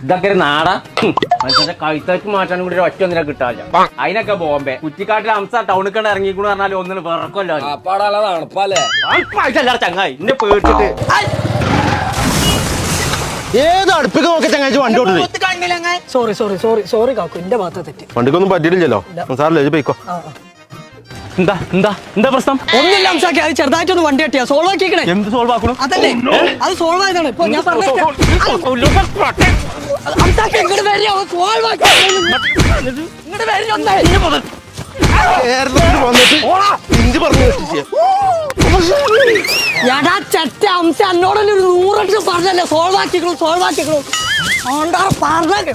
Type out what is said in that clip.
ഇതൊക്കെ ഒരു നാടാ മനുഷ്യന്റെ കഴുത്തേക്ക് മാറ്റാനും കൂടി ഒറ്റ ഒന്നിനെ കിട്ടാല്ല. അതിനൊക്കെ ബോംബെ കുറ്റിക്കാട്ടിൽ അംസ ടൗണിൽ കണ്ട് ഇറങ്ങിക്കൂന്ന് പറഞ്ഞാൽ ഒന്നിന് വിറക്കല്ലോ. ചങ്ങായി എന്നെ പേടിച്ചിട്ട് ഏത് അടുപ്പിക്ക് നോക്കി ചങ്ങാഴ്ച വണ്ടി ഓടുന്നത്. സോറി കാക്കു, എന്റെ ഭാഗത്ത് തെറ്റി. വണ്ടിക്കൊന്നും പറ്റിയില്ലല്ലോ സാറല്ലേ പോയിക്കോ. എന്താ എന്താ എന്താ പ്രശ്നം? ഒന്നുമില്ല അംസാക്കി, അത് ചെറുതായിട്ടൊന്ന് വണ്ടി കെട്ടിയാ സോൾവ് ആക്കിക്കണേ. എന്ത് സോൾവ് ആക്കണം? അതല്ലേ അത് സോൾവ് ആയതാണ്. ഇപ്പൊ ഞാൻ പറഞ്ഞ അംസ എന്നോടല്ലേ ഒരു 100 പറഞ്ഞല്ലേ സോൾവ് ആക്കിക്കണു. പറഞ്ഞ